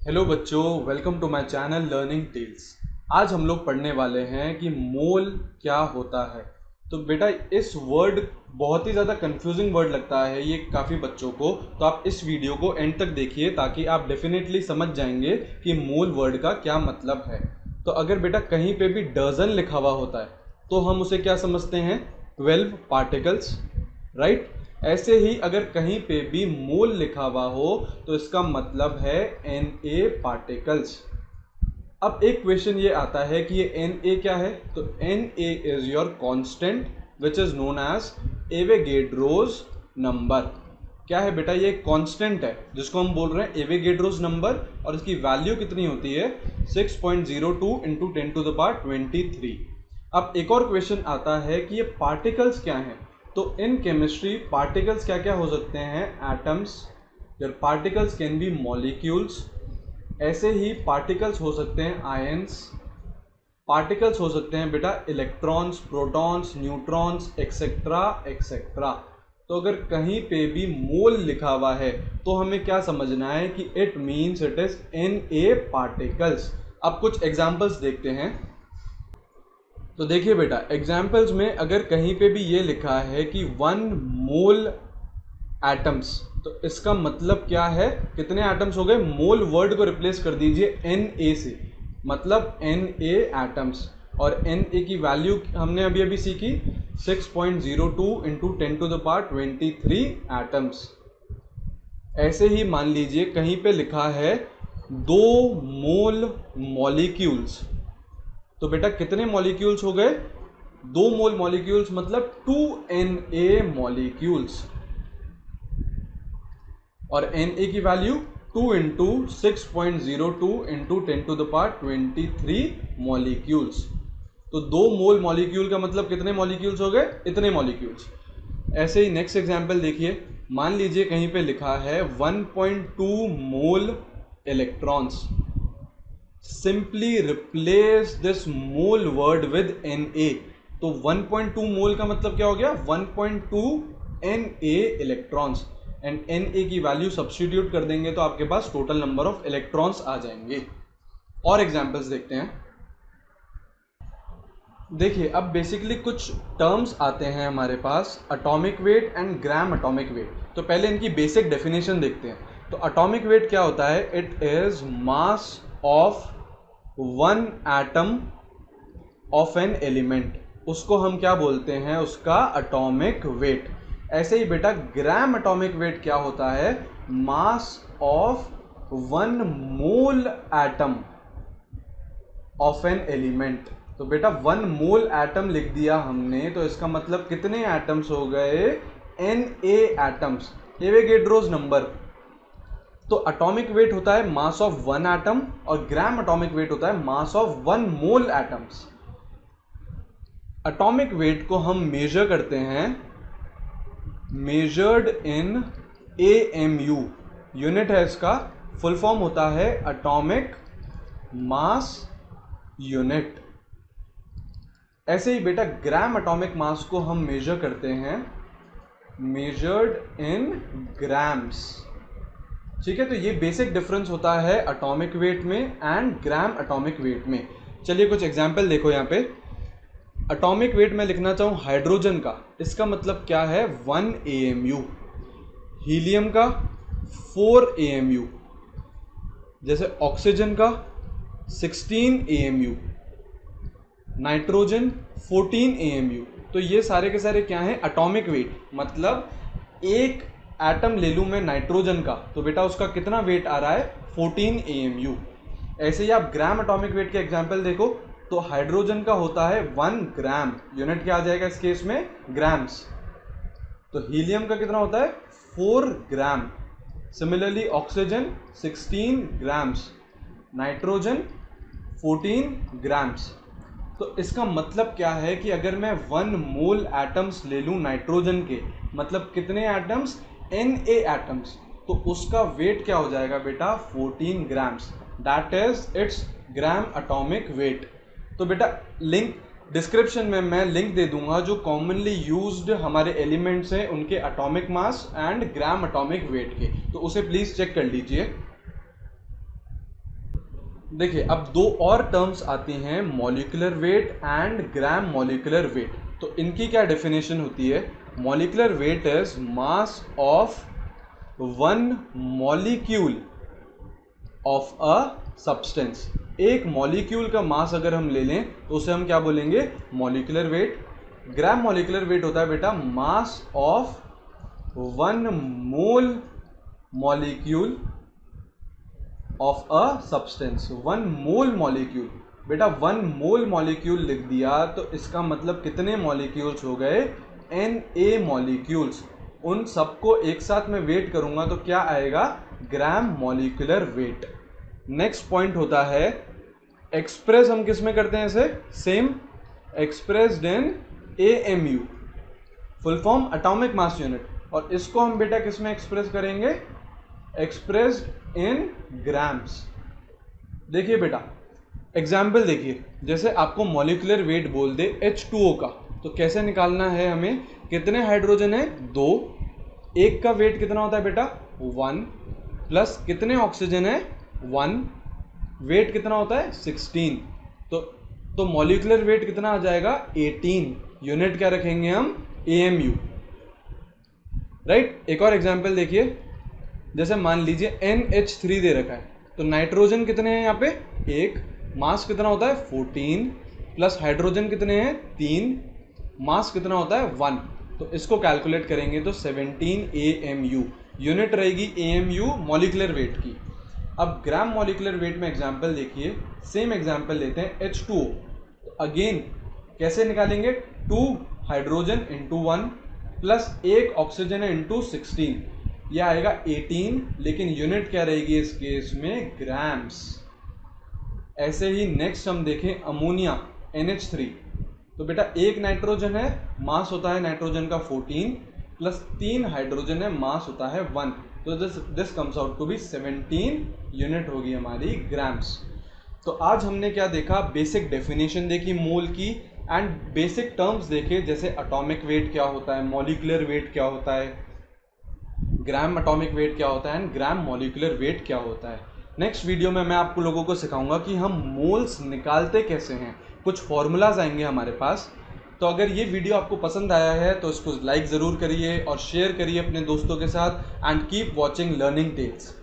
Hello बच्चों, welcome to my channel learning tales. आज हम लोग पढ़ने वाले हैं कि मोल क्या होता है। तो बेटा इस वर्ड बहुत ही ज़्यादा कंफ्यूजिंग वर्ड लगता है ये काफ़ी बच्चों को, तो आप इस वीडियो को एंड तक देखिए ताकि आप डेफिनेटली समझ जाएंगे कि मोल वर्ड का क्या मतलब है। तो अगर बेटा कहीं पे भी डजन लिखा हुआ होता है तो हम उसे क्या समझते हैं? 12 पार्टिकल्स, राइट। ऐसे ही अगर कहीं पे भी मोल लिखा हुआ हो तो इसका मतलब है Na पार्टिकल्स। अब एक क्वेश्चन ये आता है कि ये Na क्या है? तो Na is your constant which is known as Avogadro's number. क्या है बेटा? ये कांस्टेंट है जिसको हम बोल रहे हैं एवोगैड्रोस नंबर, और इसकी वैल्यू कितनी होती है? 6.02 इंटू 10⁻23। अब एक और क्वेश्चन आता है कि ये पार्टिकल्स क्या हैं? तो इन केमिस्ट्री पार्टिकल्स क्या क्या हो सकते हैं? Atoms, your particles can be molecules. ऐसे ही पार्टिकल्स हो सकते हैं आयंस, पार्टिकल्स हो सकते हैं बेटा electrons, protons, neutrons, etcetera etcetera. तो अगर कहीं पे भी मोल लिखा हुआ है तो हमें क्या समझना है कि it means it is Na particles. अब कुछ एग्जांपल्स देखते हैं। तो देखिए बेटा, एग्जाम्पल्स में अगर कहीं पे भी ये लिखा है कि 1 मोल एटम्स, तो इसका मतलब क्या है? कितने एटम्स हो गए? मोल वर्ड को रिप्लेस कर दीजिए Na से, मतलब Na एटम्स। और Na की वैल्यू हमने अभी अभी सीखी 6.02 इंटू 10⁻23 एटम्स। ऐसे ही मान लीजिए कहीं पे लिखा है 2 मोल मॉलिक्यूल्स, तो बेटा कितने मॉलिक्यूल्स हो गए? 2 मोल मॉलिक्यूल्स मतलब 2Na मॉलिक्यूल्स। और Na की वैल्यू 2 इंटू 6.02 इंटू 10⁻23 मॉलिक्यूल्स। तो 2 मोल मॉलिक्यूल का मतलब कितने मॉलिक्यूल्स हो गए? इतने मॉलिक्यूल्स। ऐसे ही नेक्स्ट एग्जांपल देखिए, मान लीजिए कहीं पे लिखा है 1.2 मोल electrons. Simply replace this mole word with Na। तो 1.2 मोल का मतलब क्या हो गया? 1.2 Na इलेक्ट्रॉन्स, एंड Na की वैल्यू सब्स्टिट्यूट कर देंगे तो आपके पास टोटल नंबर ऑफ इलेक्ट्रॉन्स आ जाएंगे। और एग्जांपल्स देखते हैं। देखिए अब बेसिकली कुछ टर्म्स आते हैं हमारे पास, atomic weight and gram atomic weight. तो पहले इनकी बेसिक डेफिनेशन देखते हैं। तो एटॉमिक वेट क्या होता है? It is mass of 1 atom of an element, उसको हम क्या बोलते हैं? उसका एटॉमिक वेट। ऐसे ही बेटा ग्राम एटॉमिक वेट क्या होता है? Mass of 1 mole atom of an element. तो बेटा 1 मोल एटम लिख दिया हमने, तो इसका मतलब कितने एटम्स हो गए? Na atoms, Avogadro's number. तो एटॉमिक वेट होता है मास ऑफ 1 एटम, और ग्राम एटॉमिक वेट होता है mass of 1 mole atoms. Atomic weight को हम मेजर करते हैं, मेजर्ड इन AMU, यूनिट है इसका, फुल फॉर्म होता है एटॉमिक मास यूनिट। ऐसे ही बेटा ग्राम एटॉमिक मास को हम मेजर करते हैं, मेजर्ड इन ग्राम्स। ठीक है, तो ये बेसिक डिफरेंस होता है एटॉमिक वेट में एंड ग्राम एटॉमिक वेट में। चलिए कुछ एग्जांपल देखो यहाँ पे। एटॉमिक वेट में लिखना चाहूँ हाइड्रोजन का, इसका मतलब क्या है? 1 AMU। हीलियम का 4 AMU। जैसे ऑक्सीजन का 16 AMU, नाइट्रोजन 14 AMU। तो ये सारे के सारे क्या हैं? Atomic weight. मतलब एक एटम ले लूँ मैं नाइट्रोजन का, तो बेटा उसका कितना वेट आ रहा है? 14 AMU। ऐसे ही आप ग्राम एटॉमिक वेट के एग्जांपल देखो, तो हाइड्रोजन का होता है 1 ग्राम, यूनिट क्या आ जाएगा इस केस में? ग्राम्स। तो हीलियम का कितना होता है? 4 gram. Similarly oxygen 16 grams, nitrogen 14 grams. तो इसका मतलब क्या है कि अगर मैं 1 मोल एटम्स ले लूँ नाइट्रोजन के, मतलब कितने एटम्स? Na एटम्स, तो उसका वेट क्या हो जाएगा बेटा? 14 grams. That is it's gram atomic weight. तो बेटा लिंक डिस्क्रिप्शन में मैं लिंक दे दूंगा जो कॉमनली यूज्ड हमारे एलिमेंट्स हैं, उनके atomic mass and gram atomic wait के, तो उसे प्लीज चेक कर लीजिए। देखिए अब दो और टर्म्स आती हैं, molecular weight and gram molecular weight. तो इनकी क्या डेफिनेशन होती है? Molecular weight is mass of one molecule of a substance. एक मॉलिक्यूल का मास अगर हम ले लें तो उसे हम क्या बोलेंगे? Molecular weight. Gram molecular weight होता है बेटा mass of one mole molecule of a substance. One mole molecule, बेटा वन मोल मॉलिक्यूल लिख दिया तो इसका मतलब कितने मॉलिक्यूल्स हो गए? Na molecules. उन सबको एक साथ में वेट करूंगा तो क्या आएगा? Gram molecular weight. Next point होता है एक्सप्रेस हम किस में करते हैं इसे? Same, expressed in AMU, full form atomic mass unit. और इसको हम बेटा किस में एक्सप्रेस करेंगे? Expressed in grams. देखिए बेटा एग्जाम्पल देखिए, जैसे आपको मॉलिक्यूलर वेट बोल दे H2O का, तो कैसे निकालना है हमें? कितने हाइड्रोजन है? 2। एक का वेट कितना होता है बेटा? 1 प्लस कितने ऑक्सीजन है? 1। वेट कितना होता है? 16। तो मॉलिक्यूलर वेट कितना आ जाएगा? 18। यूनिट क्या रखेंगे हम? AMU, right. एक और एग्जाम्पल देखिए, जैसे मान लीजिए NH3 दे रखा है, तो नाइट्रोजन कितने हैं यहाँ पे? 1। मास कितना होता है? 14 प्लस हाइड्रोजन कितने हैं? 3। मास कितना होता है? 1। तो इसको कैलकुलेट करेंगे तो 17 AMU। यूनिट रहेगी AMU मॉलिक्यूलर वेट की। अब ग्राम मॉलिक्यूलर वेट में एग्जाम्पल देखिए, सेम एग्जाम्पल लेते हैं H2O। तो अगेन कैसे निकालेंगे? 2 हाइड्रोजन इंटू 1 प्लस 1 ऑक्सीजन है इंटू 16, यह आएगा 18। लेकिन यूनिट क्या रहेगी इस केस में? ग्राम्स। ऐसे ही नेक्स्ट हम देखें अमोनिया NH3। तो बेटा एक नाइट्रोजन है, मास होता है नाइट्रोजन का 14 प्लस 3 हाइड्रोजन है, मास होता है 1। तो this comes out to be 17 unit होगी हमारी ग्राम्स। तो आज हमने क्या देखा? बेसिक डेफिनेशन देखी मोल की एंड बेसिक टर्म्स देखे, जैसे एटॉमिक वेट क्या होता है, मॉलिक्यूलर वेट क्या होता है, ग्राम एटॉमिक वेट क्या होता है एंड ग्राम मॉलिक्यूलर वेट क्या होता है। नेक्स्ट वीडियो में मैं आपको लोगों को सिखाऊंगा कि हम मोल्स निकालते कैसे हैं, कुछ फॉर्मूलाज आएंगे हमारे पास। तो अगर ये वीडियो आपको पसंद आया है तो इसको लाइक ज़रूर करिए और शेयर करिए अपने दोस्तों के साथ and keep watching learning tales.